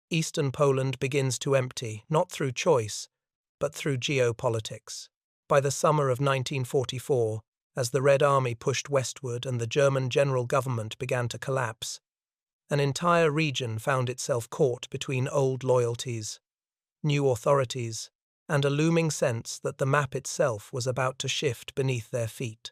Eastern Poland begins to empty, not through choice, but through geopolitics. By the summer of 1944, as the Red Army pushed westward and the German general government began to collapse, an entire region found itself caught between old loyalties, new authorities, and a looming sense that the map itself was about to shift beneath their feet.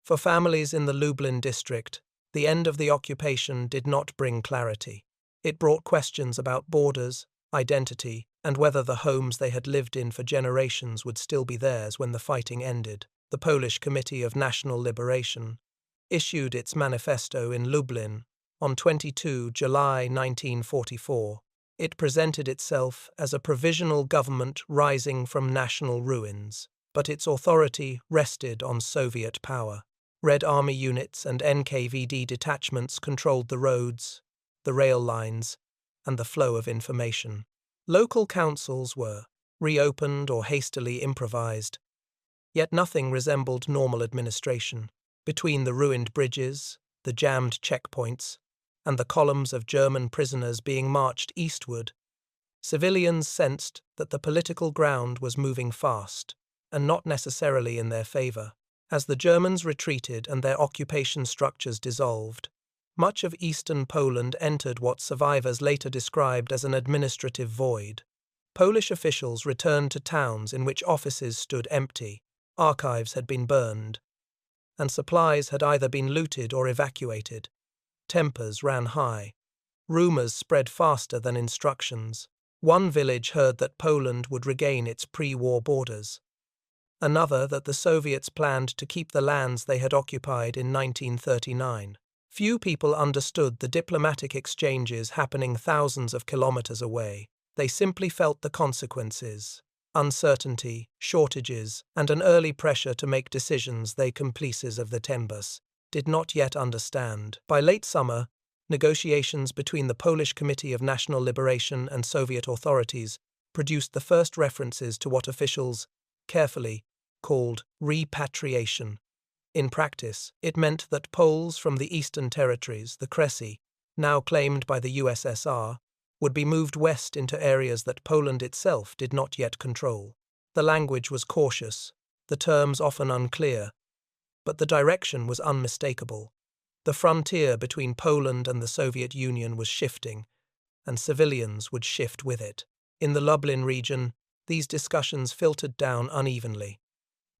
For families in the Lublin district, the end of the occupation did not bring clarity. It brought questions about borders, identity, and whether the homes they had lived in for generations would still be theirs when the fighting ended. The Polish Committee of National Liberation issued its manifesto in Lublin on 22 July 1944. It presented itself as a provisional government rising from national ruins, but its authority rested on Soviet power. Red Army units and NKVD detachments controlled the roads, the rail lines, and the flow of information. Local councils were reopened or hastily improvised, yet nothing resembled normal administration. Between the ruined bridges, the jammed checkpoints, and the columns of German prisoners being marched eastward, civilians sensed that the political ground was moving fast, and not necessarily in their favor. As the Germans retreated and their occupation structures dissolved, much of eastern Poland entered what survivors later described as an administrative void. Polish officials returned to towns in which offices stood empty, archives had been burned, and supplies had either been looted or evacuated. Tempers ran high. Rumors spread faster than instructions. One village heard that Poland would regain its pre-war borders. Another that the Soviets planned to keep the lands they had occupied in 1939. Few people understood the diplomatic exchanges happening thousands of kilometers away. They simply felt the consequences: uncertainty, shortages, and an early pressure to make decisions they complices of the Tembus did not yet understand. By late summer, negotiations between the Polish Committee of National Liberation and Soviet authorities produced the first references to what officials carefully called repatriation. In practice, it meant that Poles from the eastern territories, the Kresy, now claimed by the USSR, would be moved west into areas that Poland itself did not yet control. The language was cautious, the terms often unclear, but the direction was unmistakable. The frontier between Poland and the Soviet Union was shifting, and civilians would shift with it. In the Lublin region, these discussions filtered down unevenly.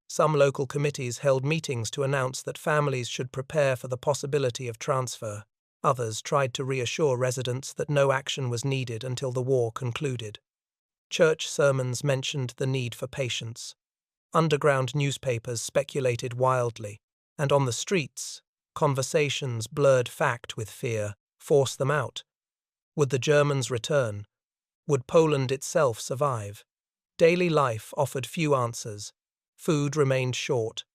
Some local committees held meetings to announce that families should prepare for the possibility of transfer. Others tried to reassure residents that no action was needed until the war concluded. Church sermons mentioned the need for patience. Underground newspapers speculated wildly, and on the streets, conversations blurred fact with fear. Force them out. Would the Germans return? Would Poland itself survive? Daily life offered few answers. Food remained short.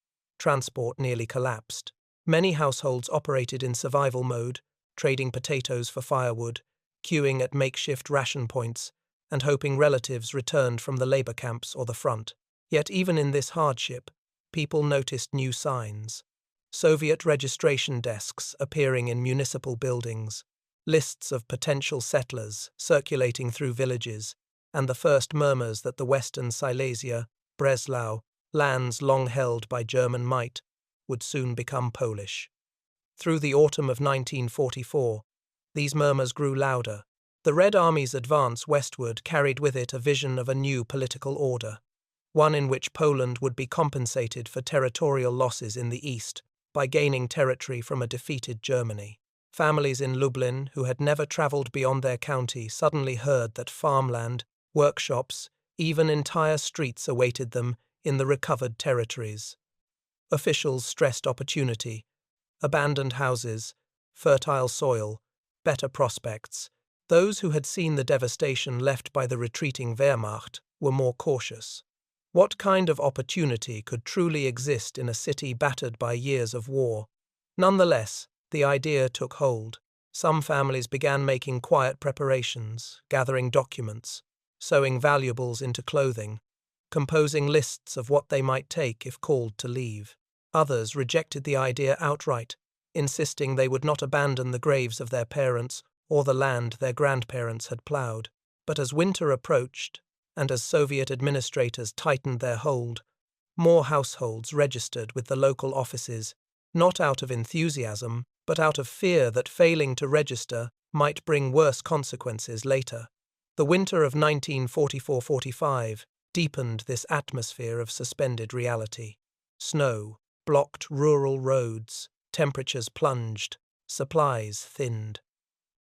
Transport nearly collapsed. Many households operated in survival mode, trading potatoes for firewood, queuing at makeshift ration points, and hoping relatives returned from the labor camps or the front. Yet even in this hardship, people noticed new signs. Soviet registration desks appearing in municipal buildings, lists of potential settlers circulating through villages, and the first murmurs that the Western Silesia, Breslau, lands long held by German might, would soon become Polish. Through the autumn of 1944, these murmurs grew louder. The Red Army's advance westward carried with it a vision of a new political order, one in which Poland would be compensated for territorial losses in the east by gaining territory from a defeated Germany. Families in Lublin who had never travelled beyond their county suddenly heard that farmland, workshops, even entire streets awaited them in the recovered territories. Officials stressed opportunity, abandoned houses, fertile soil, better prospects. Those who had seen the devastation left by the retreating Wehrmacht were more cautious. What kind of opportunity could truly exist in a city battered by years of war? Nonetheless, the idea took hold. Some families began making quiet preparations, gathering documents, sewing valuables into clothing, composing lists of what they might take if called to leave. Others rejected the idea outright, insisting they would not abandon the graves of their parents or the land their grandparents had ploughed. But as winter approached, and as Soviet administrators tightened their hold, more households registered with the local offices, not out of enthusiasm, but out of fear that failing to register might bring worse consequences later. The winter of 1944–45 deepened this atmosphere of suspended reality. Snow blocked rural roads, temperatures plunged, supplies thinned.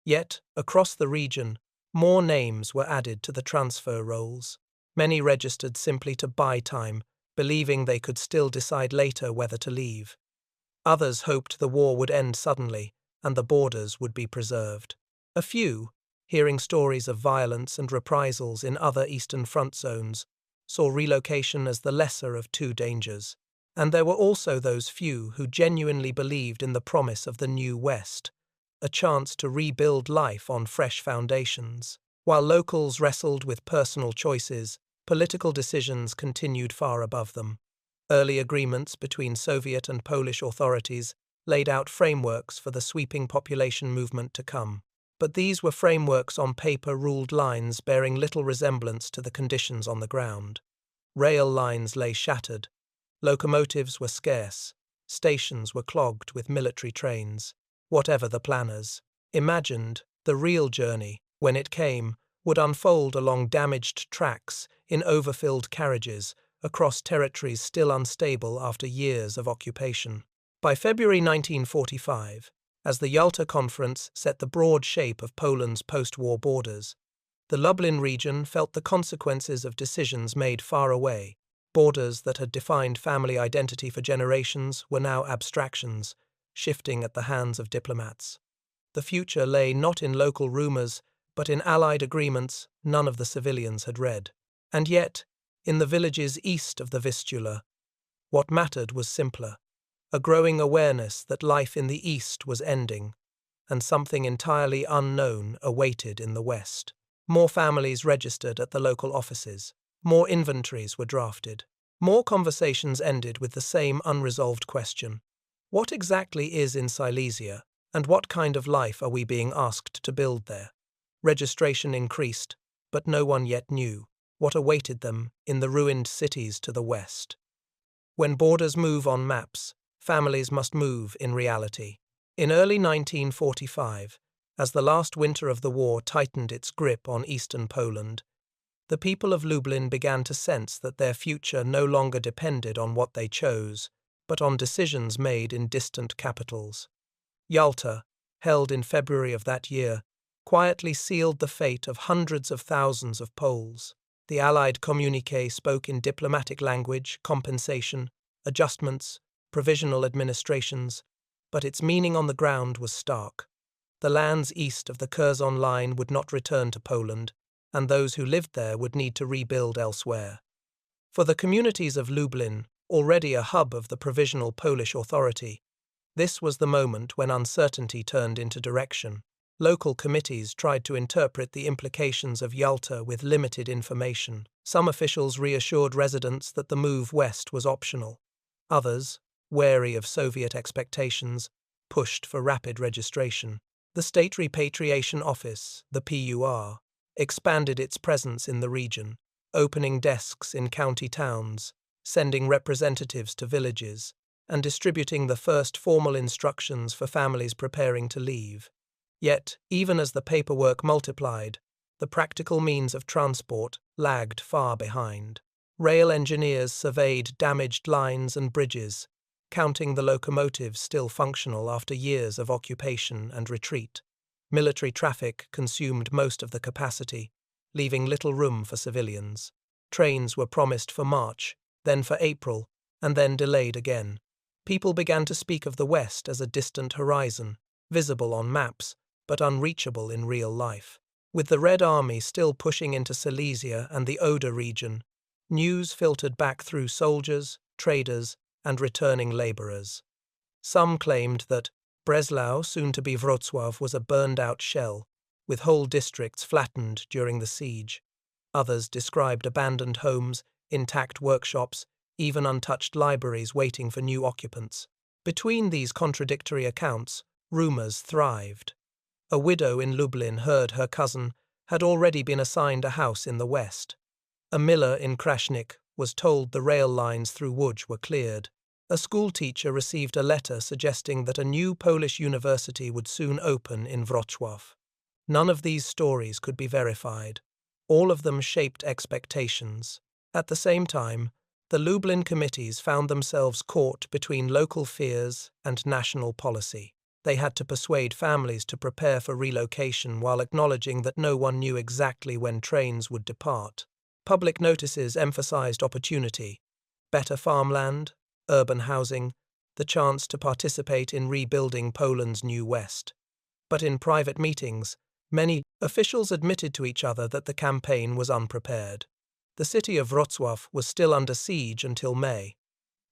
Yet, across the region, more names were added to the transfer rolls. Many registered simply to buy time, believing they could still decide later whether to leave. Others hoped the war would end suddenly and the borders would be preserved. A few, hearing stories of violence and reprisals in other Eastern Front zones, saw relocation as the lesser of two dangers. And there were also those few who genuinely believed in the promise of the new West, a chance to rebuild life on fresh foundations. While locals wrestled with personal choices, political decisions continued far above them. Early agreements between Soviet and Polish authorities laid out frameworks for the sweeping population movement to come. But these were frameworks on paper-ruled lines bearing little resemblance to the conditions on the ground. Rail lines lay shattered, locomotives were scarce, stations were clogged with military trains. Whatever the planners imagined, the real journey, when it came, would unfold along damaged tracks, in overfilled carriages, across territories still unstable after years of occupation. By February 1945, as the Yalta Conference set the broad shape of Poland's post-war borders, the Lublin region felt the consequences of decisions made far away. Borders that had defined family identity for generations were now abstractions, shifting at the hands of diplomats. The future lay not in local rumors, but in Allied agreements none of the civilians had read. And yet, in the villages east of the Vistula, what mattered was simpler: a growing awareness that life in the east was ending, and something entirely unknown awaited in the west. More families registered at the local offices. More inventories were drafted. More conversations ended with the same unresolved question: what exactly is in Silesia, and what kind of life are we being asked to build there? Registration increased, but no one yet knew what awaited them in the ruined cities to the west. When borders move on maps, families must move in reality. In early 1945, as the last winter of the war tightened its grip on eastern Poland, the people of Lublin began to sense that their future no longer depended on what they chose, but on decisions made in distant capitals. Yalta, held in February of that year, quietly sealed the fate of hundreds of thousands of Poles. The Allied communiqué spoke in diplomatic language, compensation, adjustments, provisional administrations, but its meaning on the ground was stark. The lands east of the Curzon line would not return to Poland, and those who lived there would need to rebuild elsewhere. For the communities of Lublin, already a hub of the Provisional Polish Authority, this was the moment when uncertainty turned into direction. Local committees tried to interpret the implications of Yalta with limited information. Some officials reassured residents that the move west was optional. Others, wary of Soviet expectations, pushed for rapid registration. The State Repatriation Office, the PUR, expanded its presence in the region, opening desks in county towns, sending representatives to villages, and distributing the first formal instructions for families preparing to leave. Yet, even as the paperwork multiplied, the practical means of transport lagged far behind. Rail engineers surveyed damaged lines and bridges, counting the locomotives still functional after years of occupation and retreat. Military traffic consumed most of the capacity, leaving little room for civilians. Trains were promised for March, then for April, and then delayed again. People began to speak of the West as a distant horizon, visible on maps, but unreachable in real life. With the Red Army still pushing into Silesia and the Oder region, news filtered back through soldiers, traders, and returning labourers. Some claimed that Breslau, soon to be Wroclaw, was a burned-out shell, with whole districts flattened during the siege. Others described abandoned homes, intact workshops, even untouched libraries waiting for new occupants. Between these contradictory accounts, rumours thrived. A widow in Lublin heard her cousin had already been assigned a house in the west. A miller in Krasnik was told the rail lines through Łódź were cleared. A schoolteacher received a letter suggesting that a new Polish university would soon open in Wrocław. None of these stories could be verified. All of them shaped expectations. At the same time, the Lublin committees found themselves caught between local fears and national policy. They had to persuade families to prepare for relocation while acknowledging that no one knew exactly when trains would depart. Public notices emphasized opportunity: better farmland, urban housing, the chance to participate in rebuilding Poland's new West. But in private meetings, many officials admitted to each other that the campaign was unprepared. The city of Wrocław was still under siege until May.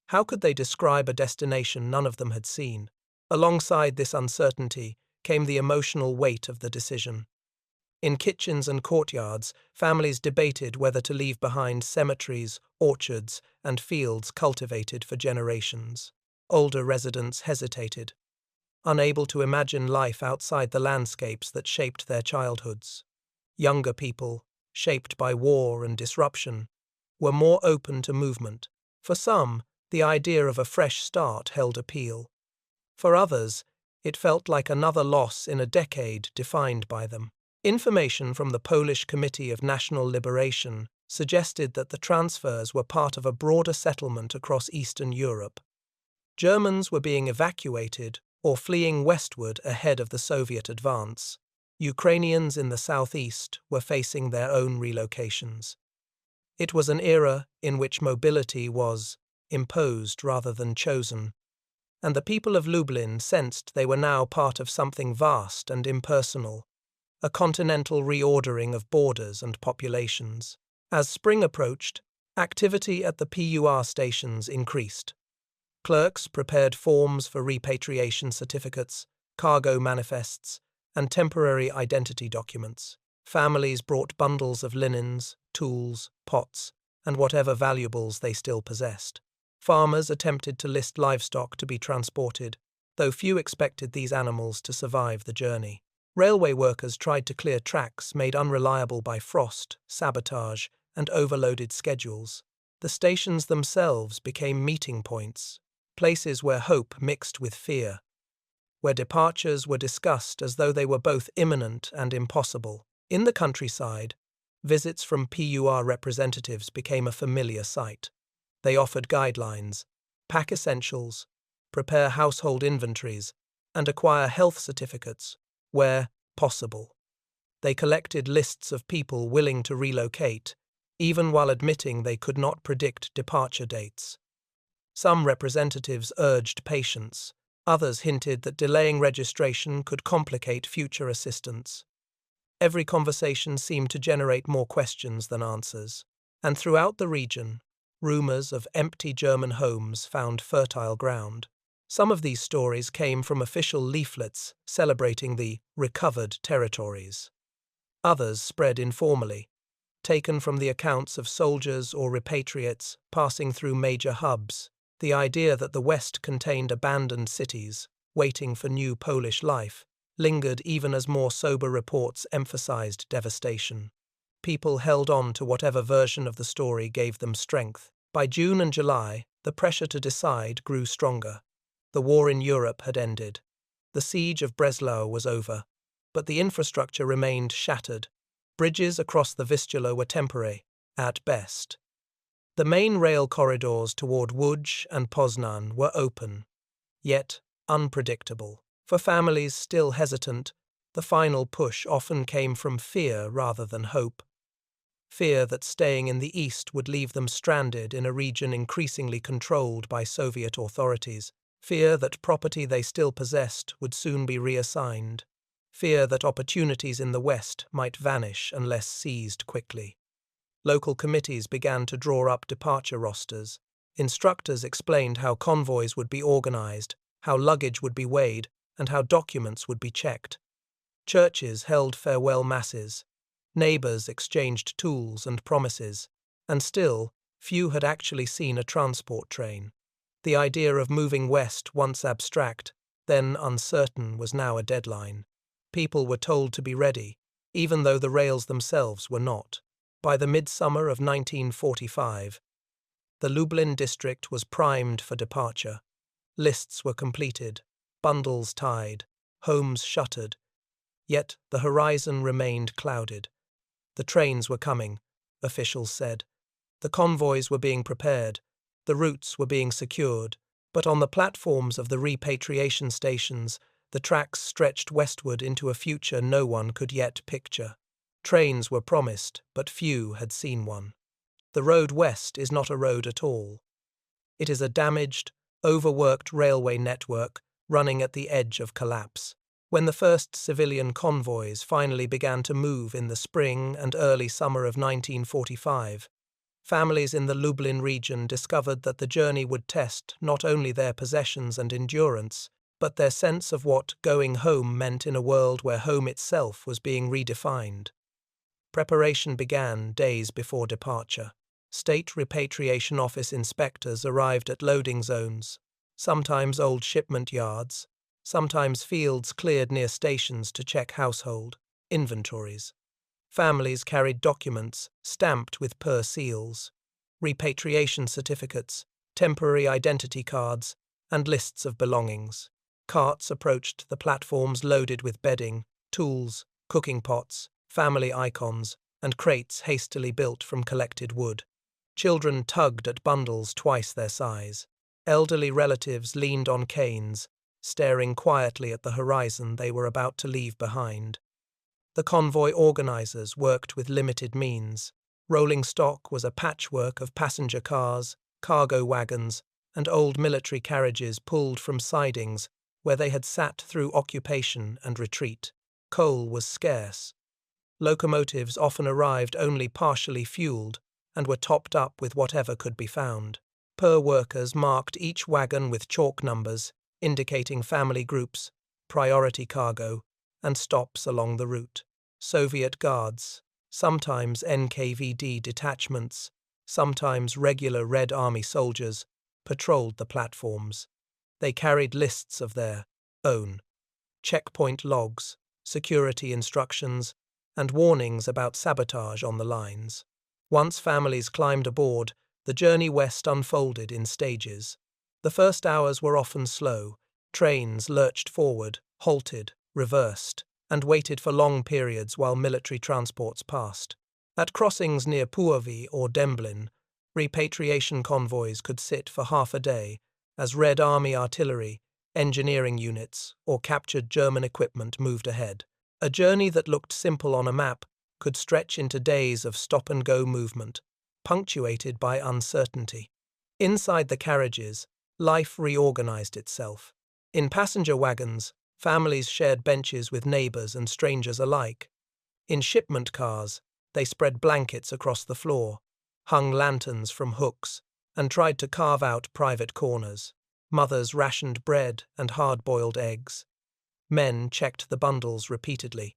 How could they describe a destination none of them had seen? Alongside this uncertainty came the emotional weight of the decision. In kitchens and courtyards, families debated whether to leave behind cemeteries, orchards, and fields cultivated for generations. Older residents hesitated, unable to imagine life outside the landscapes that shaped their childhoods. Younger people, shaped by war and disruption, were more open to movement. For some, the idea of a fresh start held appeal. For others, it felt like another loss in a decade defined by them. Information from the Polish Committee of National Liberation suggested that the transfers were part of a broader settlement across Eastern Europe. Germans were being evacuated or fleeing westward ahead of the Soviet advance. Ukrainians in the southeast were facing their own relocations. It was an era in which mobility was imposed rather than chosen, and the people of Lublin sensed they were now part of something vast and impersonal, a continental reordering of borders and populations. As spring approached, activity at the PUR stations increased. Clerks prepared forms for repatriation certificates, cargo manifests, and temporary identity documents. Families brought bundles of linens, tools, pots, and whatever valuables they still possessed. Farmers attempted to list livestock to be transported, though few expected these animals to survive the journey. Railway workers tried to clear tracks made unreliable by frost, sabotage, and overloaded schedules. The stations themselves became meeting points, places where hope mixed with fear, where departures were discussed as though they were both imminent and impossible. In the countryside, visits from PUR representatives became a familiar sight. They offered guidelines, pack essentials, prepare household inventories, and acquire health certificates where possible. They collected lists of people willing to relocate, even while admitting they could not predict departure dates. Some representatives urged patience. Others hinted that delaying registration could complicate future assistance. Every conversation seemed to generate more questions than answers, and throughout the region, rumors of empty German homes found fertile ground. Some of these stories came from official leaflets celebrating the recovered territories. Others spread informally, taken from the accounts of soldiers or repatriates passing through major hubs. The idea that the West contained abandoned cities, waiting for new Polish life, lingered even as more sober reports emphasized devastation. People held on to whatever version of the story gave them strength. By June and July, the pressure to decide grew stronger. The war in Europe had ended. The siege of Breslau was over, but the infrastructure remained shattered. Bridges across the Vistula were temporary, at best. The main rail corridors toward Łódź and Poznan were open, yet unpredictable. For families still hesitant, the final push often came from fear rather than hope. Fear that staying in the east would leave them stranded in a region increasingly controlled by Soviet authorities. Fear that property they still possessed would soon be reassigned. Fear that opportunities in the West might vanish unless seized quickly. Local committees began to draw up departure rosters. Instructors explained how convoys would be organized, how luggage would be weighed, and how documents would be checked. Churches held farewell masses. Neighbors exchanged tools and promises. And still, few had actually seen a transport train. The idea of moving west, once abstract, then uncertain, was now a deadline. People were told to be ready, even though the rails themselves were not. By the midsummer of 1945, the Lublin district was primed for departure. Lists were completed, bundles tied, homes shuttered, yet the horizon remained clouded. The trains were coming, officials said. The convoys were being prepared, the routes were being secured, but on the platforms of the repatriation stations, the tracks stretched westward into a future no one could yet picture. Trains were promised, but few had seen one. The road west is not a road at all. It is a damaged, overworked railway network running at the edge of collapse. When the first civilian convoys finally began to move in the spring and early summer of 1945, families in the Lublin region discovered that the journey would test not only their possessions and endurance, but their sense of what going home meant in a world where home itself was being redefined. Preparation began days before departure. State Repatriation Office inspectors arrived at loading zones, sometimes old shipment yards, sometimes fields cleared near stations to check household inventories. Families carried documents stamped with per seals, repatriation certificates, temporary identity cards, and lists of belongings. Carts approached the platforms loaded with bedding, tools, cooking pots, family icons, and crates hastily built from collected wood. Children tugged at bundles twice their size. Elderly relatives leaned on canes, staring quietly at the horizon they were about to leave behind. The convoy organizers worked with limited means. Rolling stock was a patchwork of passenger cars, cargo wagons, and old military carriages pulled from sidings where they had sat through occupation and retreat. Coal was scarce. Locomotives often arrived only partially fueled and were topped up with whatever could be found. Per-workers marked each wagon with chalk numbers, indicating family groups, priority cargo, and stops along the route. Soviet guards, sometimes NKVD detachments, sometimes regular Red Army soldiers, patrolled the platforms. They carried lists of their own, checkpoint logs, security instructions, and warnings about sabotage on the lines. Once families climbed aboard, the journey west unfolded in stages. The first hours were often slow. Trains lurched forward, halted, reversed, and waited for long periods while military transports passed. At crossings near Puławy or Dęblin, repatriation convoys could sit for half a day as Red Army artillery, engineering units, or captured German equipment moved ahead. A journey that looked simple on a map could stretch into days of stop-and-go movement, punctuated by uncertainty. Inside the carriages, life reorganized itself. In passenger wagons, families shared benches with neighbors and strangers alike. In shipment cars, they spread blankets across the floor, hung lanterns from hooks, and tried to carve out private corners. Mothers rationed bread and hard-boiled eggs. Men checked the bundles repeatedly,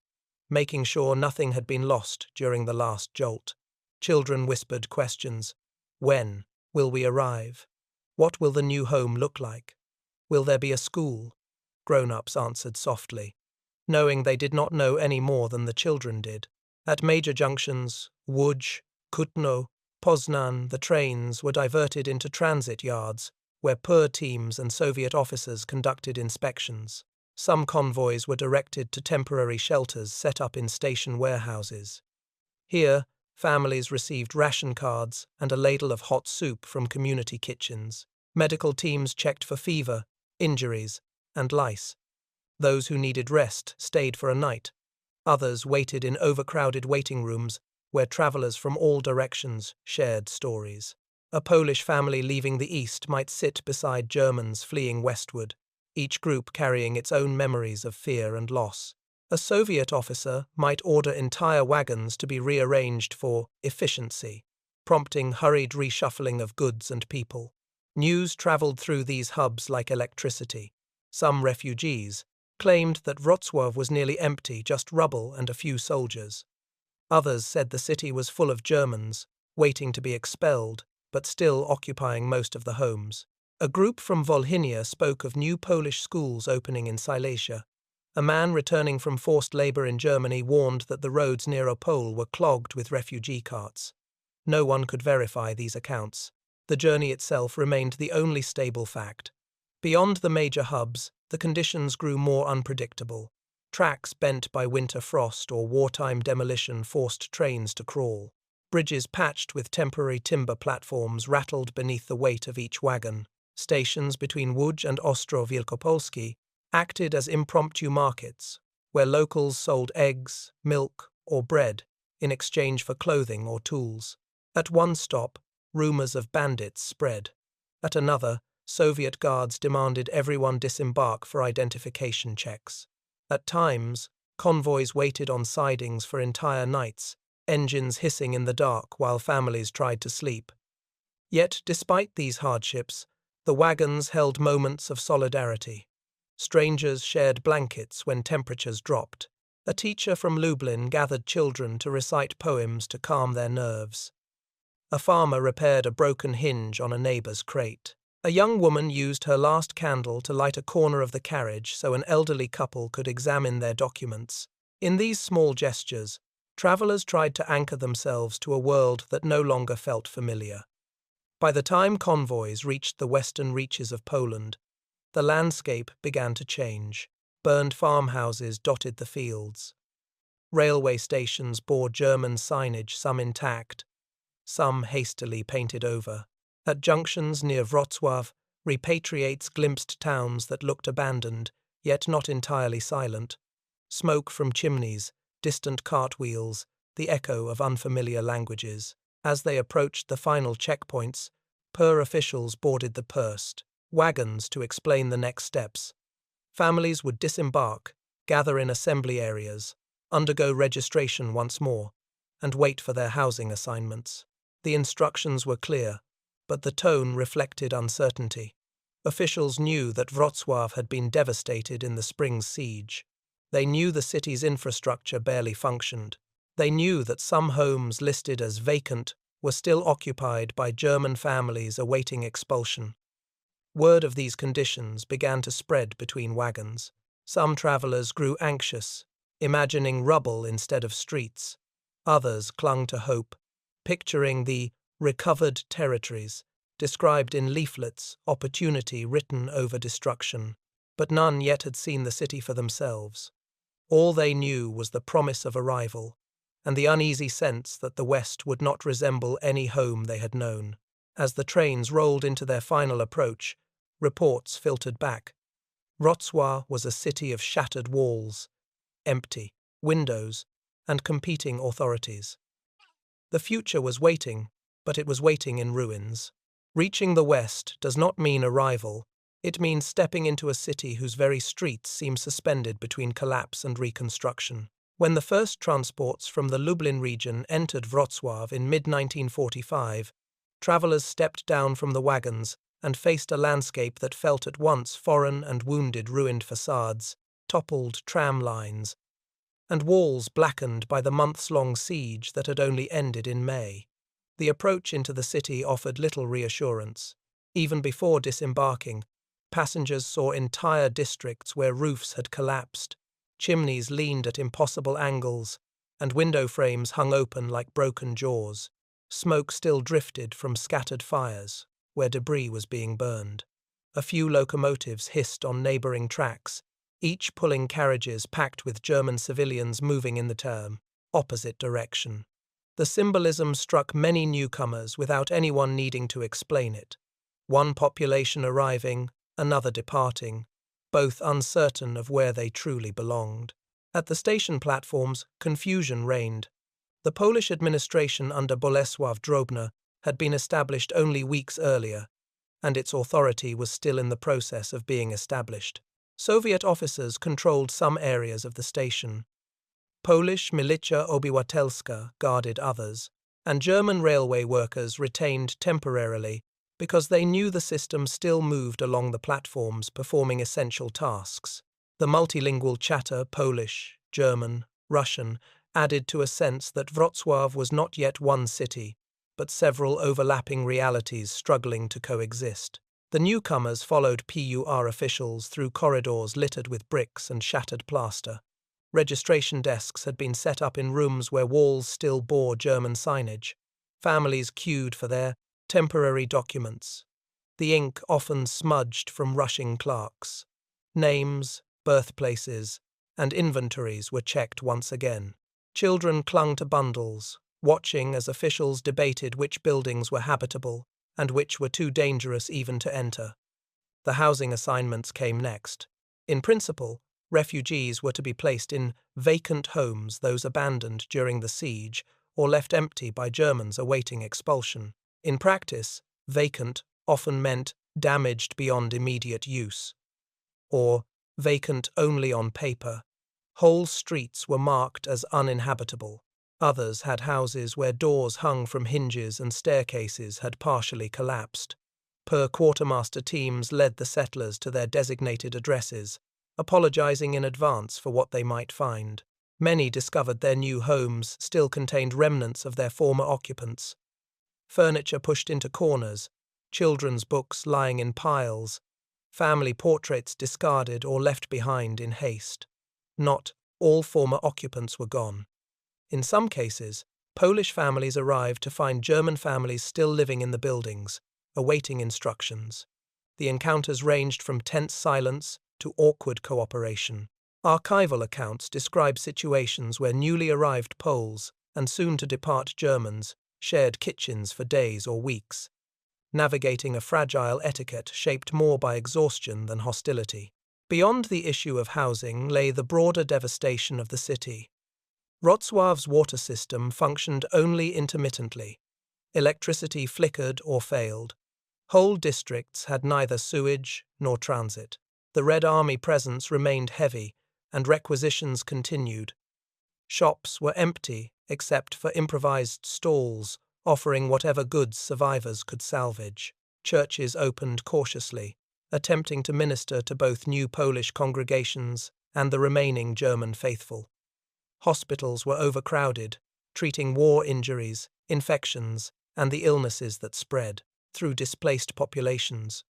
making sure nothing had been lost during the last jolt. Children whispered questions. When will we arrive? What will the new home look like? Will there be a school? Grown-ups answered softly, knowing they did not know any more than the children did. At major junctions, Łódź, Kutno, Poznan, the trains were diverted into transit yards, where PUR teams and Soviet officers conducted inspections. Some convoys were directed to temporary shelters set up in station warehouses. Here, families received ration cards and a ladle of hot soup from community kitchens. Medical teams checked for fever, injuries, and lice. Those who needed rest stayed for a night. Others waited in overcrowded waiting rooms where travelers from all directions shared stories. A Polish family leaving the east might sit beside Germans fleeing westward, each group carrying its own memories of fear and loss. A Soviet officer might order entire wagons to be rearranged for efficiency, prompting hurried reshuffling of goods and people. News traveled through these hubs like electricity. Some refugees claimed that Wrocław was nearly empty, just rubble and a few soldiers. Others said the city was full of Germans, waiting to be expelled, but still occupying most of the homes. A group from Volhynia spoke of new Polish schools opening in Silesia. A man returning from forced labor in Germany warned that the roads near Opole were clogged with refugee carts. No one could verify these accounts. The journey itself remained the only stable fact. Beyond the major hubs, the conditions grew more unpredictable. Tracks bent by winter frost or wartime demolition forced trains to crawl. Bridges patched with temporary timber platforms rattled beneath the weight of each wagon. Stations between Łódź and Ostrów Wielkopolski acted as impromptu markets, where locals sold eggs, milk, or bread in exchange for clothing or tools. At one stop, rumors of bandits spread. At another, Soviet guards demanded everyone disembark for identification checks. At times, convoys waited on sidings for entire nights, engines hissing in the dark while families tried to sleep. Yet, despite these hardships, the wagons held moments of solidarity. Strangers shared blankets when temperatures dropped. A teacher from Lublin gathered children to recite poems to calm their nerves. A farmer repaired a broken hinge on a neighbor's crate. A young woman used her last candle to light a corner of the carriage so an elderly couple could examine their documents. In these small gestures, travelers tried to anchor themselves to a world that no longer felt familiar. By the time convoys reached the western reaches of Poland, the landscape began to change. Burned farmhouses dotted the fields. Railway stations bore German signage, some intact, some hastily painted over. At junctions near Wrocław, Repatriates glimpsed towns that looked abandoned, yet not entirely silent. Smoke from chimneys, distant cartwheels, the echo of unfamiliar languages. As they approached the final checkpoints, officials boarded the pursed wagons to explain the next steps. Families would disembark, gather in assembly areas, undergo registration once more, and wait for their housing assignments. The instructions were clear, but the tone reflected uncertainty. Officials knew that Wrocław had been devastated in the spring's siege. They knew the city's infrastructure barely functioned. They knew that some homes listed as vacant were still occupied by German families awaiting expulsion. Word of these conditions began to spread between wagons. Some travelers grew anxious, imagining rubble instead of streets. Others clung to hope, picturing the recovered territories, described in leaflets, opportunity written over destruction. But none yet had seen the city for themselves. All they knew was the promise of arrival, and the uneasy sense that the West would not resemble any home they had known. As the trains rolled into their final approach, reports filtered back. Wrocław was a city of shattered walls, empty windows, and competing authorities. The future was waiting, but it was waiting in ruins. Reaching the West does not mean arrival. It means stepping into a city whose very streets seem suspended between collapse and reconstruction. When the first transports from the Lublin region entered Wrocław in mid-1945, travelers stepped down from the wagons and faced a landscape that felt at once foreign and wounded. Ruined facades, toppled tram lines, and walls blackened by the months-long siege that had only ended in May. The approach into the city offered little reassurance. Even before disembarking, passengers saw entire districts where roofs had collapsed, chimneys leaned at impossible angles, and window frames hung open like broken jaws. Smoke still drifted from scattered fires, where debris was being burned. A few locomotives hissed on neighboring tracks, each pulling carriages packed with German civilians moving in the opposite direction. The symbolism struck many newcomers without anyone needing to explain it. One population arriving, another departing, both uncertain of where they truly belonged. At the station platforms, confusion reigned. The Polish administration under Bolesław Drobny had been established only weeks earlier, and its authority was still in the process of being established. Soviet officers controlled some areas of the station. Polish Milicja Obywatelska guarded others, and German railway workers retained temporarily because they knew the system still moved along the platforms performing essential tasks. The multilingual chatter, Polish, German, Russian, added to a sense that Wrocław was not yet one city, but several overlapping realities struggling to coexist. The newcomers followed PUR officials through corridors littered with bricks and shattered plaster. Registration desks had been set up in rooms where walls still bore German signage. Families queued for their temporary documents. The ink often smudged from rushing clerks. Names, birthplaces, and inventories were checked once again. Children clung to bundles, watching as officials debated which buildings were habitable and which were too dangerous even to enter. The housing assignments came next. In principle, refugees were to be placed in vacant homes, those abandoned during the siege or left empty by Germans awaiting expulsion. In practice, vacant often meant damaged beyond immediate use, or vacant only on paper. Whole streets were marked as uninhabitable. Others had houses where doors hung from hinges and staircases had partially collapsed. Quartermaster teams led the settlers to their designated addresses, apologizing in advance for what they might find. Many discovered their new homes still contained remnants of their former occupants. Furniture pushed into corners, children's books lying in piles, family portraits discarded or left behind in haste. Not all former occupants were gone. In some cases, Polish families arrived to find German families still living in the buildings, awaiting instructions. The encounters ranged from tense silence to awkward cooperation. Archival accounts describe situations where newly arrived Poles and soon-to-depart Germans shared kitchens for days or weeks, navigating a fragile etiquette shaped more by exhaustion than hostility. Beyond the issue of housing lay the broader devastation of the city. Wrocław's water system functioned only intermittently. Electricity flickered or failed. Whole districts had neither sewage nor transit. The Red Army presence remained heavy, and requisitions continued. Shops were empty except for improvised stalls, offering whatever goods survivors could salvage. Churches opened cautiously, attempting to minister to both new Polish congregations and the remaining German faithful. Hospitals were overcrowded, treating war injuries, infections, and the illnesses that spread through displaced populations.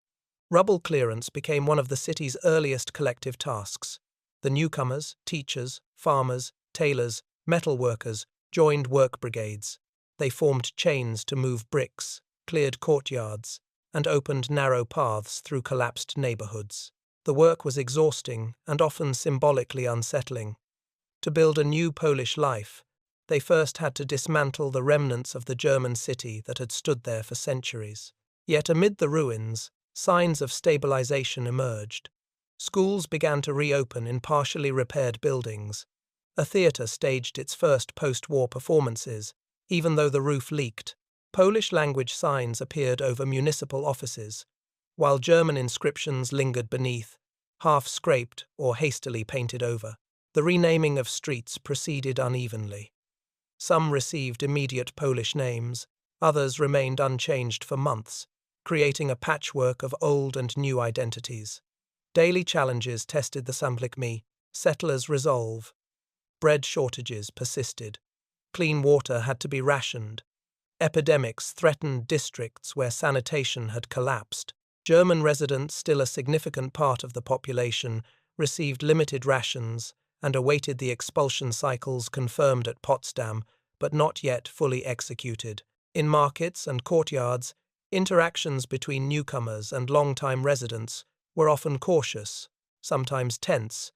Rubble clearance became one of the city's earliest collective tasks. The newcomers, teachers, farmers, tailors, metal workers joined work brigades. They formed chains to move bricks, cleared courtyards, and opened narrow paths through collapsed neighborhoods. The work was exhausting and often symbolically unsettling. To build a new Polish life, they first had to dismantle the remnants of the German city that had stood there for centuries. Yet amid the ruins, signs of stabilization emerged. Schools began to reopen in partially repaired buildings. A theater staged its first post-war performances, even though the roof leaked. Polish-language signs appeared over municipal offices, while German inscriptions lingered beneath, half scraped or hastily painted over. The renaming of streets proceeded unevenly. Some received immediate Polish names, others remained unchanged for months, creating a patchwork of old and new identities. Daily challenges tested the settlers' resolve. Bread shortages persisted. Clean water had to be rationed. Epidemics threatened districts where sanitation had collapsed. German residents, still a significant part of the population, received limited rations and awaited the expulsion cycles confirmed at Potsdam, but not yet fully executed. In markets and courtyards, interactions between newcomers and long-time residents were often cautious, sometimes tense,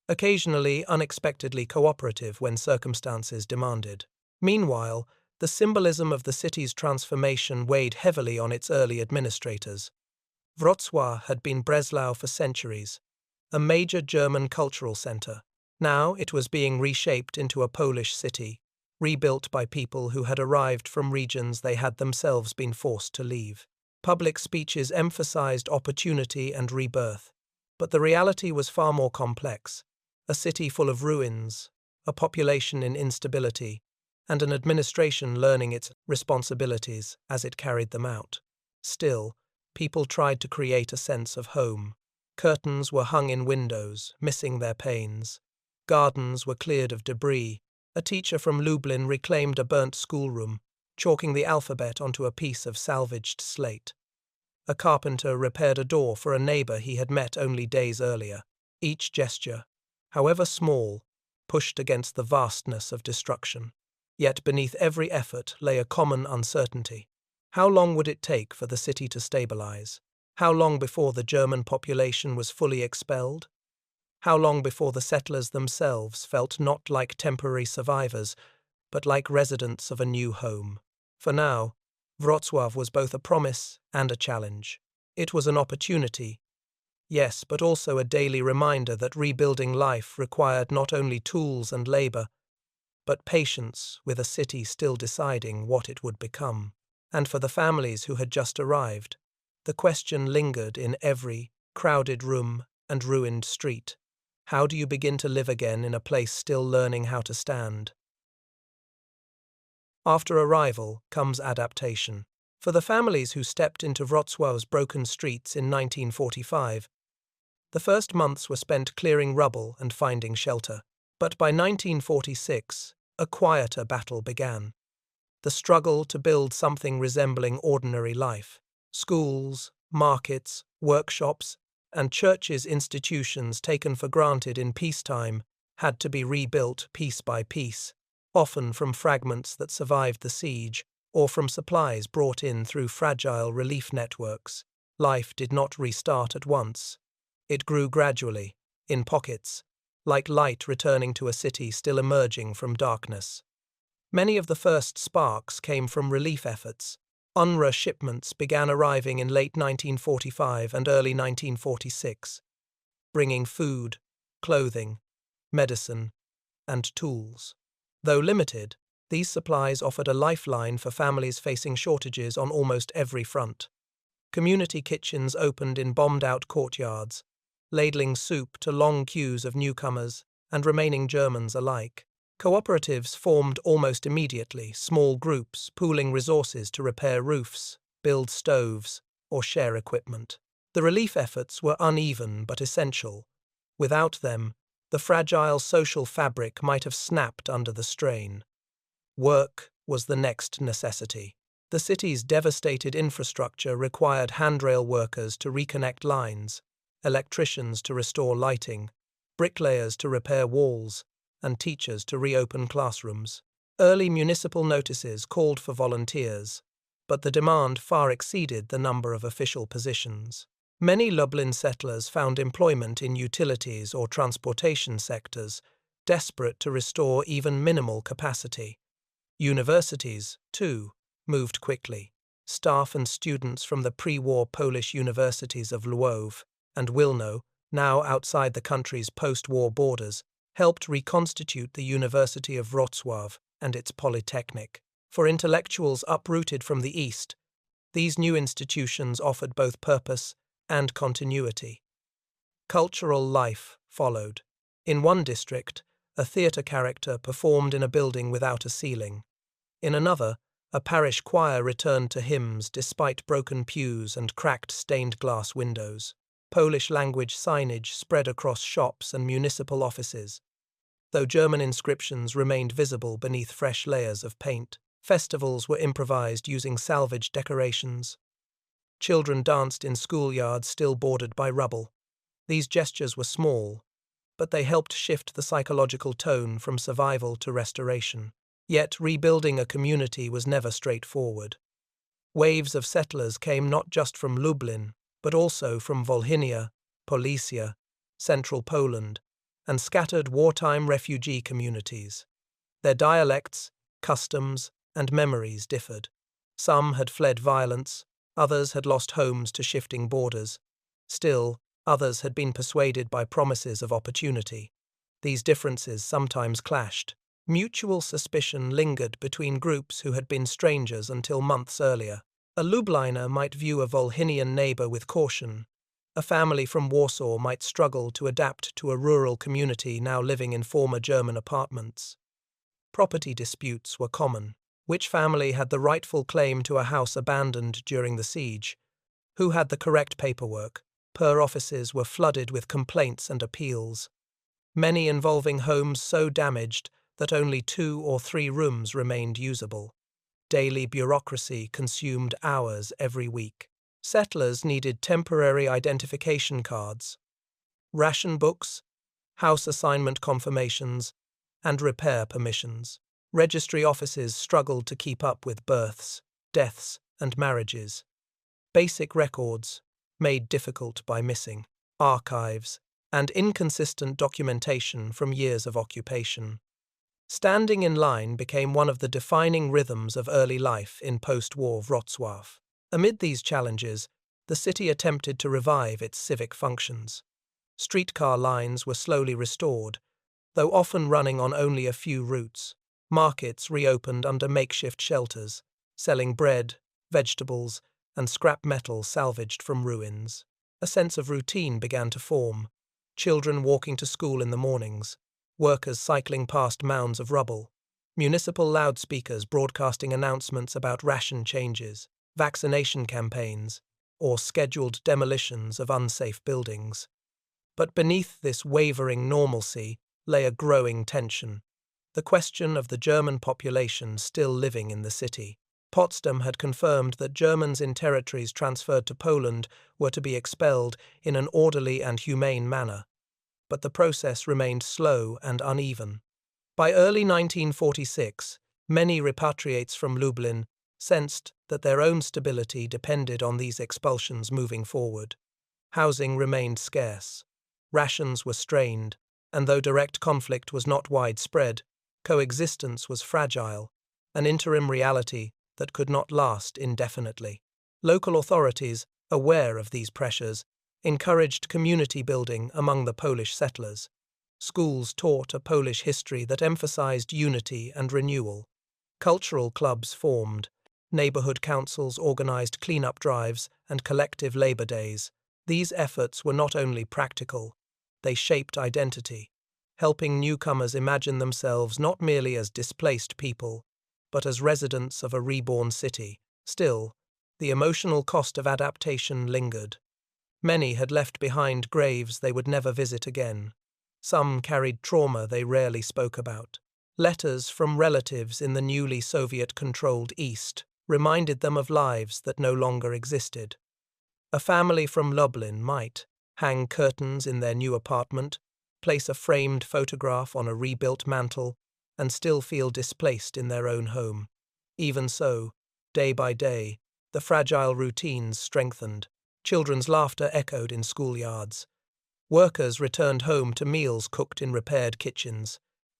occasionally unexpectedly cooperative when circumstances demanded. Meanwhile, the symbolism of the city's transformation weighed heavily on its early administrators. Wrocław had been Breslau for centuries, a major German cultural center. Now it was being reshaped into a Polish city, rebuilt by people who had arrived from regions they had themselves been forced to leave. Public speeches emphasized opportunity and rebirth, but the reality was far more complex. A city full of ruins, a population in instability, and an administration learning its responsibilities as it carried them out. Still, people tried to create a sense of home. Curtains were hung in windows, missing their panes. Gardens were cleared of debris. A teacher from Lublin reclaimed a burnt schoolroom, chalking the alphabet onto a piece of salvaged slate. A carpenter repaired a door for a neighbor he had met only days earlier. Each gesture, however small, pushed against the vastness of destruction. Yet beneath every effort lay a common uncertainty. How long would it take for the city to stabilize? How long before the German population was fully expelled? How long before the settlers themselves felt not like temporary survivors, but like residents of a new home? For now, Wrocław was both a promise and a challenge. It was an opportunity, yes, but also a daily reminder that rebuilding life required not only tools and labor, but patience with a city still deciding what it would become. And for the families who had just arrived, the question lingered in every crowded room and ruined street. How do you begin to live again in a place still learning how to stand? After arrival comes adaptation. For the families who stepped into Wrocław's broken streets in 1945, the first months were spent clearing rubble and finding shelter. But by 1946, a quieter battle began. The struggle to build something resembling ordinary life. Schools, markets, workshops, and churches' institutions taken for granted in peacetime had to be rebuilt piece by piece, often from fragments that survived the siege or from supplies brought in through fragile relief networks. Life did not restart at once. It grew gradually, in pockets, like light returning to a city still emerging from darkness. Many of the first sparks came from relief efforts. UNRWA shipments began arriving in late 1945 and early 1946, bringing food, clothing, medicine, and tools. Though limited, these supplies offered a lifeline for families facing shortages on almost every front. Community kitchens opened in bombed-out courtyards, ladling soup to long queues of newcomers and remaining Germans alike. Cooperatives formed almost immediately, small groups pooling resources to repair roofs, build stoves, or share equipment. The relief efforts were uneven but essential. Without them, the fragile social fabric might have snapped under the strain. Work was the next necessity. The city's devastated infrastructure required handrail workers to reconnect lines, electricians to restore lighting, bricklayers to repair walls, and teachers to reopen classrooms. Early municipal notices called for volunteers, but the demand far exceeded the number of official positions. Many Lublin settlers found employment in utilities or transportation sectors, desperate to restore even minimal capacity. Universities, too, moved quickly. Staff and students from the pre-war Polish universities of Lwów and Wilno, now outside the country's post-war borders, helped reconstitute the University of Wrocław and its polytechnic. For intellectuals uprooted from the East, these new institutions offered both purpose and continuity. Cultural life followed. In one district, a theatre character performed in a building without a ceiling. In another, a parish choir returned to hymns despite broken pews and cracked stained-glass windows. Polish-language signage spread across shops and municipal offices, though German inscriptions remained visible beneath fresh layers of paint. Festivals were improvised using salvaged decorations. Children danced in schoolyards still bordered by rubble. These gestures were small, but they helped shift the psychological tone from survival to restoration. Yet rebuilding a community was never straightforward. Waves of settlers came not just from Lublin, but also from Volhynia, Polesia, central Poland, and scattered wartime refugee communities. Their dialects, customs, and memories differed. Some had fled violence, others had lost homes to shifting borders. Still, others had been persuaded by promises of opportunity. These differences sometimes clashed. Mutual suspicion lingered between groups who had been strangers until months earlier. A Lubliner might view a Volhynian neighbor with caution. A family from Warsaw might struggle to adapt to a rural community now living in former German apartments. Property disputes were common. Which family had the rightful claim to a house abandoned during the siege? Who had the correct paperwork? Per offices were flooded with complaints and appeals, many involving homes so damaged that only 2 or 3 rooms remained usable. Daily bureaucracy consumed hours every week. Settlers needed temporary identification cards, ration books, house assignment confirmations, and repair permissions. Registry offices struggled to keep up with births, deaths, and marriages. Basic records, made difficult by missing archives and inconsistent documentation from years of occupation. Standing in line became one of the defining rhythms of early life in post-war Wrocław. Amid these challenges, the city attempted to revive its civic functions. Streetcar lines were slowly restored, though often running on only a few routes. Markets reopened under makeshift shelters, selling bread, vegetables, and scrap metal salvaged from ruins. A sense of routine began to form. Children walking to school in the mornings, workers cycling past mounds of rubble, municipal loudspeakers broadcasting announcements about ration changes, vaccination campaigns, or scheduled demolitions of unsafe buildings. But beneath this wavering normalcy lay a growing tension, the question of the German population still living in the city. Potsdam had confirmed that Germans in territories transferred to Poland were to be expelled in an orderly and humane manner, but the process remained slow and uneven. By early 1946, many repatriates from Lublin sensed that their own stability depended on these expulsions moving forward. Housing remained scarce, rations were strained, and though direct conflict was not widespread, coexistence was fragile, an interim reality that could not last indefinitely. Local authorities, aware of these pressures, encouraged community building among the Polish settlers. Schools taught a Polish history that emphasized unity and renewal. Cultural clubs formed. Neighborhood councils organized cleanup drives and collective labor days. These efforts were not only practical, they shaped identity, helping newcomers imagine themselves not merely as displaced people, but as residents of a reborn city. Still, the emotional cost of adaptation lingered. Many had left behind graves they would never visit again. Some carried trauma they rarely spoke about. Letters from relatives in the newly Soviet-controlled East reminded them of lives that no longer existed. A family from Lublin might hang curtains in their new apartment, place a framed photograph on a rebuilt mantel, and still feel displaced in their own home. Even so, day by day, the fragile routines strengthened. Children's laughter echoed in schoolyards. Workers returned home to meals cooked in repaired kitchens.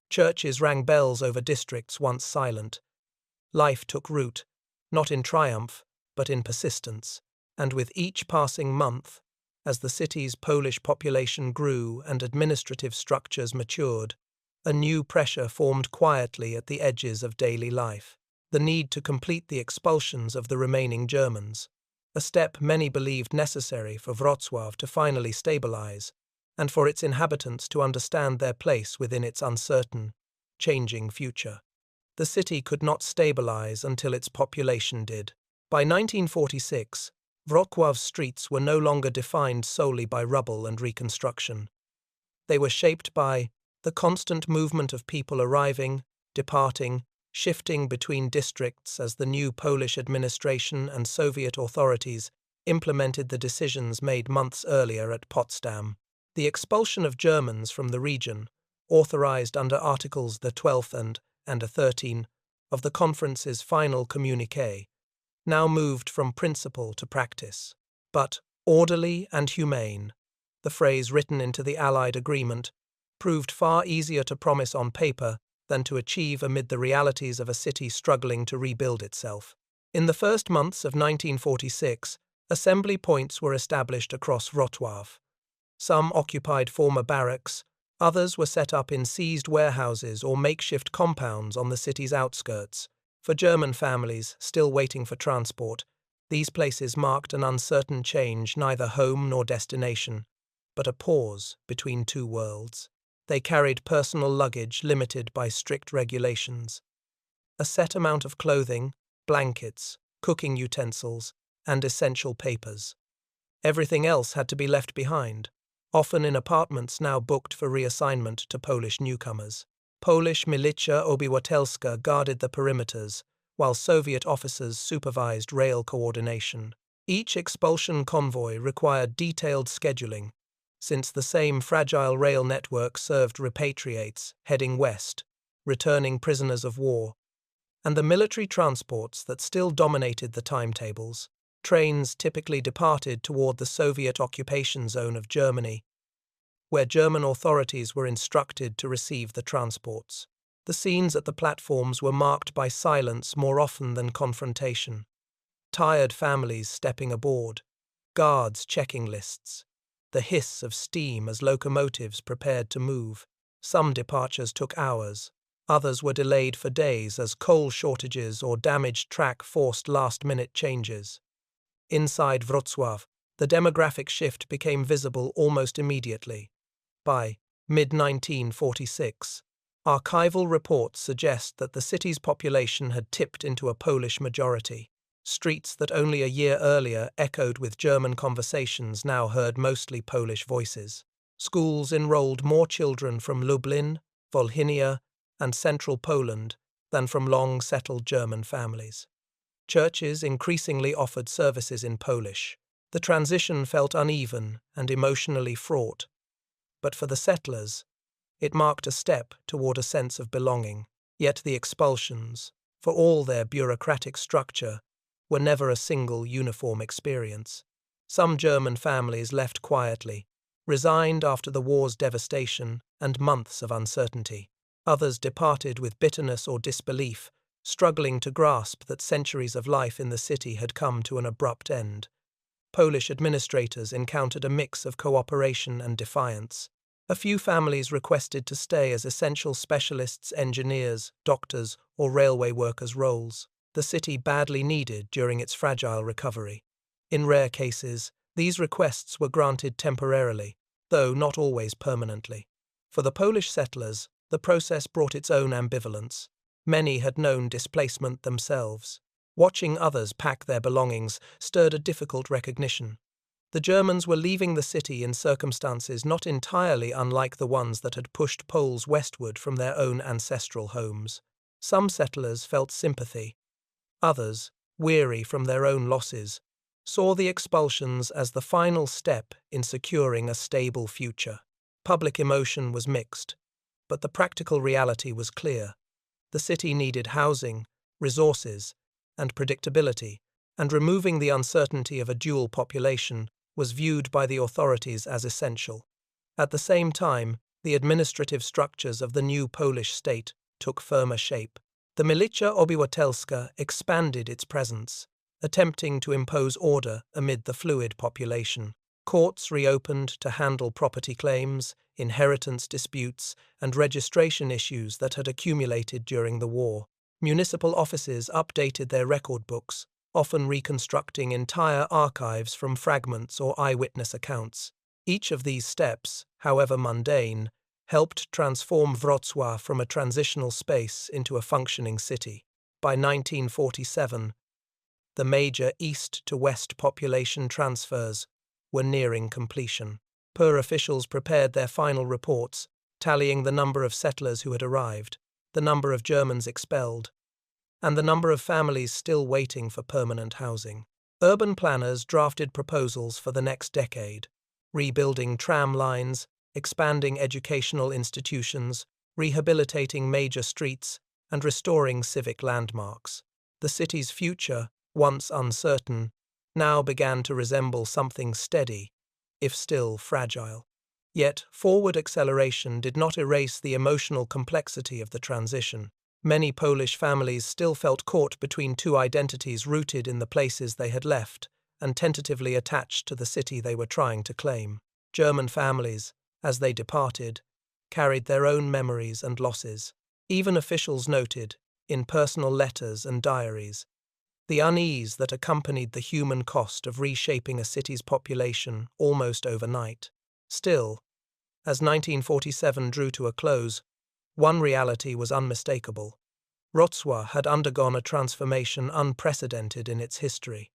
Churches rang bells over districts once silent. Life took root, not in triumph, but in persistence. And with each passing month, as the city's Polish population grew and administrative structures matured, a new pressure formed quietly at the edges of daily life. The need to complete the expulsions of the remaining Germans, a step many believed necessary for Wrocław to finally stabilize, and for its inhabitants to understand their place within its uncertain, changing future. The city could not stabilize until its population did. By 1946, Wrocław's streets were no longer defined solely by rubble and reconstruction. They were shaped by the constant movement of people arriving, departing, shifting between districts as the new Polish administration and Soviet authorities implemented the decisions made months earlier at Potsdam. The expulsion of Germans from the region, authorized under Articles the 12th and 13 of the conference's final communiqué, now moved from principle to practice. But orderly and humane, the phrase written into the Allied agreement, proved far easier to promise on paper than to achieve amid the realities of a city struggling to rebuild itself. In the first months of 1946, assembly points were established across Wrocław. Some occupied former barracks, others were set up in seized warehouses or makeshift compounds on the city's outskirts. For German families still waiting for transport, these places marked an uncertain change, neither home nor destination, but a pause between two worlds. They carried personal luggage limited by strict regulations. A set amount of clothing, blankets, cooking utensils, and essential papers. Everything else had to be left behind, often in apartments now booked for reassignment to Polish newcomers. Polish militia obywatelska guarded the perimeters, while Soviet officers supervised rail coordination. Each expulsion convoy required detailed scheduling, since the same fragile rail network served repatriates heading west, returning prisoners of war, and the military transports that still dominated the timetables. Trains typically departed toward the Soviet occupation zone of Germany, where German authorities were instructed to receive the transports. The scenes at the platforms were marked by silence more often than confrontation. Tired families stepping aboard, guards checking lists, the hiss of steam as locomotives prepared to move. Some departures took hours, others were delayed for days as coal shortages or damaged track forced last-minute changes. Inside Wrocław, the demographic shift became visible almost immediately. By mid-1946, archival reports suggest that the city's population had tipped into a Polish majority. Streets that only a year earlier echoed with German conversations now heard mostly Polish voices. Schools enrolled more children from Lublin, Volhynia, and central Poland than from long-settled German families. Churches increasingly offered services in Polish. The transition felt uneven and emotionally fraught, but for the settlers, it marked a step toward a sense of belonging. Yet the expulsions, for all their bureaucratic structure, were never a single uniform experience. Some German families left quietly, resigned after the war's devastation and months of uncertainty. Others departed with bitterness or disbelief, struggling to grasp that centuries of life in the city had come to an abrupt end. Polish administrators encountered a mix of cooperation and defiance. A few families requested to stay as essential specialists, engineers, doctors, or railway workers' roles the city badly needed during its fragile recovery. In rare cases, these requests were granted temporarily, though not always permanently. For the Polish settlers, the process brought its own ambivalence. Many had known displacement themselves. Watching others pack their belongings stirred a difficult recognition. The Germans were leaving the city in circumstances not entirely unlike the ones that had pushed Poles westward from their own ancestral homes. Some settlers felt sympathy. Others, weary from their own losses, saw the expulsions as the final step in securing a stable future. Public emotion was mixed, but the practical reality was clear. The city needed housing, resources, and predictability, and removing the uncertainty of a dual population was viewed by the authorities as essential. At the same time, the administrative structures of the new Polish state took firmer shape. The Milicja Obywatelska expanded its presence, attempting to impose order amid the fluid population. Courts reopened to handle property claims, inheritance disputes, and registration issues that had accumulated during the war. Municipal offices updated their record books, often reconstructing entire archives from fragments or eyewitness accounts. Each of these steps, however mundane, helped transform Wrocław from a transitional space into a functioning city. By 1947, the major east-to-west population transfers were nearing completion. PER officials prepared their final reports, tallying the number of settlers who had arrived, the number of Germans expelled, and the number of families still waiting for permanent housing. Urban planners drafted proposals for the next decade, rebuilding tram lines, expanding educational institutions, rehabilitating major streets, and restoring civic landmarks. The city's future, once uncertain, now began to resemble something steady, if still fragile. Yet, forward acceleration did not erase the emotional complexity of the transition. Many Polish families still felt caught between two identities rooted in the places they had left and tentatively attached to the city they were trying to claim. German families, as they departed, carried their own memories and losses. Even officials noted, in personal letters and diaries, the unease that accompanied the human cost of reshaping a city's population almost overnight. Still, as 1947 drew to a close, one reality was unmistakable. Wrocław had undergone a transformation unprecedented in its history.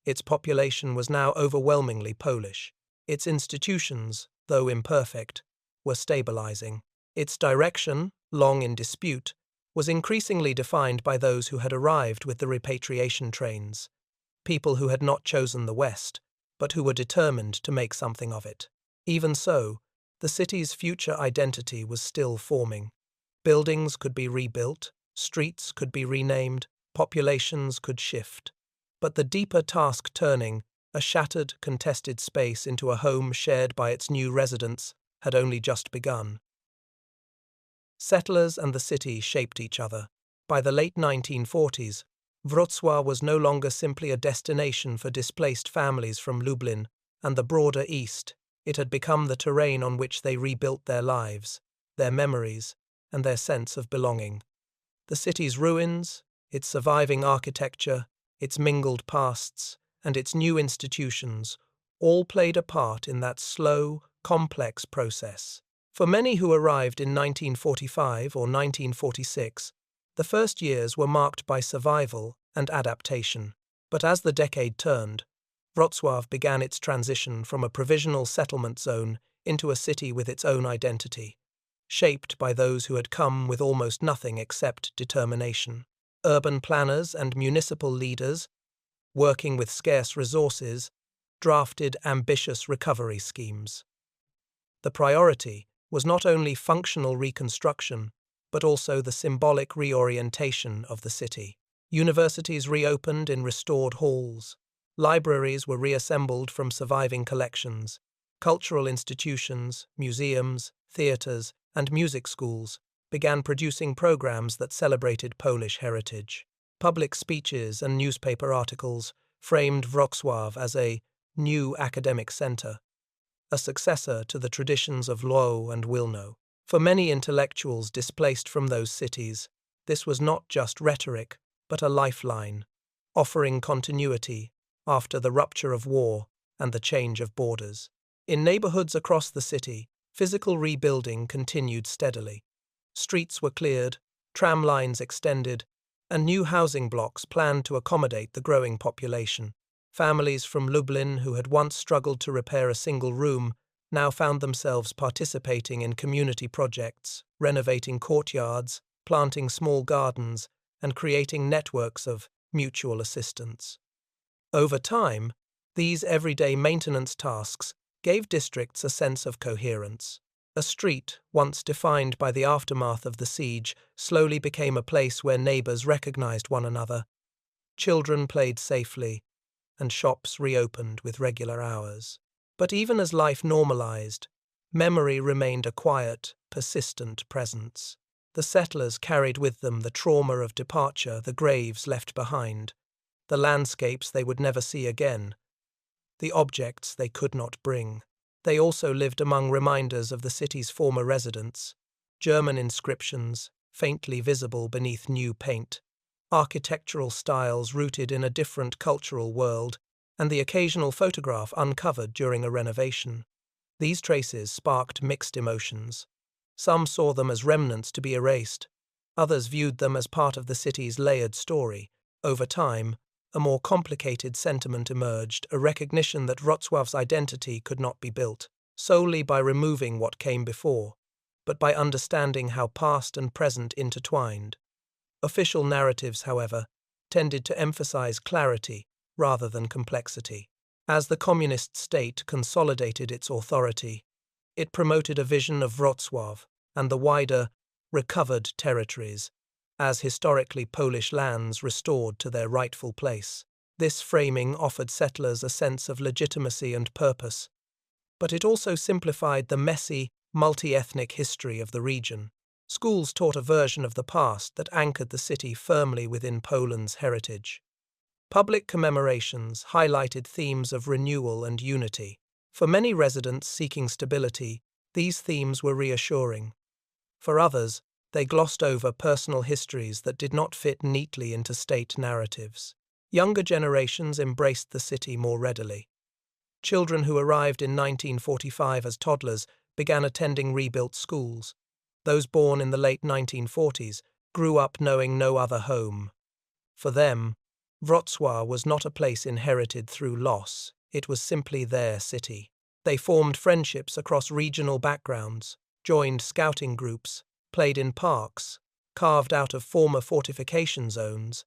Its population was now overwhelmingly Polish. Its institutions, though imperfect, were stabilizing. Its direction, long in dispute, was increasingly defined by those who had arrived with the repatriation trains. people who had not chosen the West, but who were determined to make something of it. Even so, the city's future identity was still forming. Buildings could be rebuilt, streets could be renamed, populations could shift. But the deeper task turning a shattered, contested space into a home shared by its new residents had only just begun. Settlers and the city shaped each other. By the late 1940s, Wrocław was no longer simply a destination for displaced families from Lublin and the broader East. It had become the terrain on which they rebuilt their lives, their memories, and their sense of belonging. The city's ruins, its surviving architecture, its mingled pasts, and its new institutions all played a part in that slow, complex process. For many who arrived in 1945 or 1946, the first years were marked by survival and adaptation. But as the decade turned, Wrocław began its transition from a provisional settlement zone into a city with its own identity, shaped by those who had come with almost nothing except determination. Urban planners and municipal leaders, working with scarce resources, drafted ambitious recovery schemes. The priority was not only functional reconstruction, but also the symbolic reorientation of the city. Universities reopened in restored halls. Libraries were reassembled from surviving collections. Cultural institutions, museums, theatres, and music schools began producing programs that celebrated Polish heritage. Public speeches and newspaper articles framed Wrocław as a new academic centre, a successor to the traditions of Lwów and Wilno. For many intellectuals displaced from those cities, this was not just rhetoric, but a lifeline, offering continuity after the rupture of war and the change of borders. In neighbourhoods across the city, physical rebuilding continued steadily. Streets were cleared, tram lines extended, and new housing blocks planned to accommodate the growing population. Families from Lublin who had once struggled to repair a single room now found themselves participating in community projects, renovating courtyards, planting small gardens, and creating networks of mutual assistance. Over time, these everyday maintenance tasks gave districts a sense of coherence. A street, once defined by the aftermath of the siege, slowly became a place where neighbours recognized one another. Children played safely, and shops reopened with regular hours. But even as life normalized, memory remained a quiet, persistent presence. The settlers carried with them the trauma of departure, the graves left behind, the landscapes they would never see again, the objects they could not bring. They also lived among reminders of the city's former residents, German inscriptions, faintly visible beneath new paint, architectural styles rooted in a different cultural world, and the occasional photograph uncovered during a renovation. These traces sparked mixed emotions. Some saw them as remnants to be erased. Others viewed them as part of the city's layered story. Over time, a more complicated sentiment emerged, a recognition that Wrocław's identity could not be built solely by removing what came before, but by understanding how past and present intertwined. Official narratives, however, tended to emphasize clarity rather than complexity. As the communist state consolidated its authority, it promoted a vision of Wrocław and the wider, recovered territories as historically Polish lands restored to their rightful place. This framing offered settlers a sense of legitimacy and purpose, but it also simplified the messy, multi-ethnic history of the region. Schools taught a version of the past that anchored the city firmly within Poland's heritage. Public commemorations highlighted themes of renewal and unity. For many residents seeking stability, these themes were reassuring. For others, they glossed over personal histories that did not fit neatly into state narratives. Younger generations embraced the city more readily. Children who arrived in 1945 as toddlers began attending rebuilt schools. Those born in the late 1940s grew up knowing no other home. For them, Wrocław was not a place inherited through loss, it was simply their city. They formed friendships across regional backgrounds, joined scouting groups, played in parks, carved out of former fortification zones,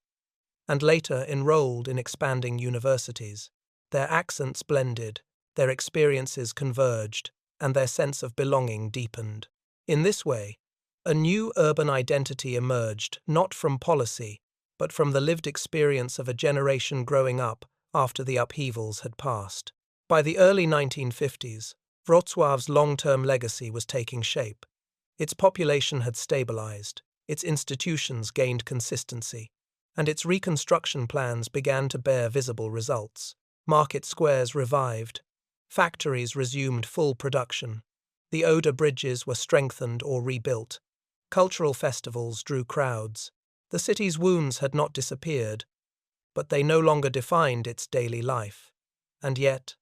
and later enrolled in expanding universities. Their accents blended, their experiences converged, and their sense of belonging deepened. In this way, a new urban identity emerged not from policy, but from the lived experience of a generation growing up after the upheavals had passed. By the early 1950s, Wrocław's long-term legacy was taking shape. Its population had stabilized, its institutions gained consistency, and its reconstruction plans began to bear visible results. Market squares revived, factories resumed full production, the Oder bridges were strengthened or rebuilt, cultural festivals drew crowds. The city's wounds had not disappeared, but they no longer defined its daily life. And yet,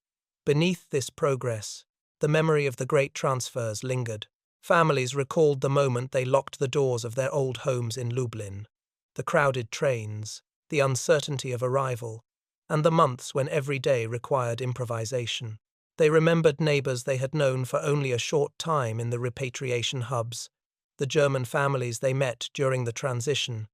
beneath this progress, the memory of the great transfers lingered. Families recalled the moment they locked the doors of their old homes in Lublin, the crowded trains, the uncertainty of arrival, and the months when every day required improvisation. They remembered neighbors they had known for only a short time in the repatriation hubs, the German families they met during the transition,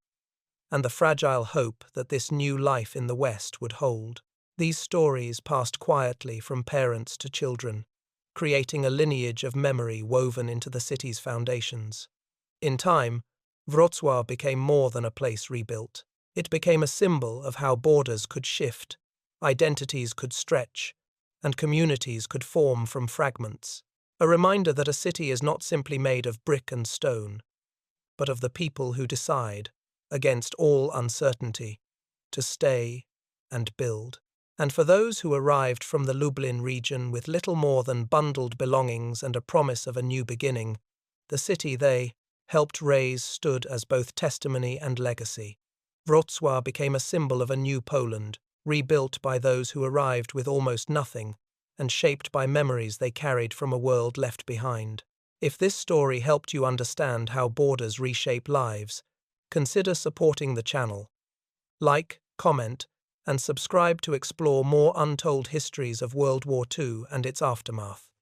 and the fragile hope that this new life in the West would hold. These stories passed quietly from parents to children, creating a lineage of memory woven into the city's foundations. In time, Wrocław became more than a place rebuilt. It became a symbol of how borders could shift, identities could stretch, and communities could form from fragments. A reminder that a city is not simply made of brick and stone, but of the people who decide, against all uncertainty, to stay and build. And for those who arrived from the Lublin region with little more than bundled belongings and a promise of a new beginning, the city they helped raise stood as both testimony and legacy. Wrocław became a symbol of a new Poland, rebuilt by those who arrived with almost nothing, and shaped by memories they carried from a world left behind. If this story helped you understand how borders reshape lives, consider supporting the channel. Like, comment, and subscribe to explore more untold histories of World War II and its aftermath.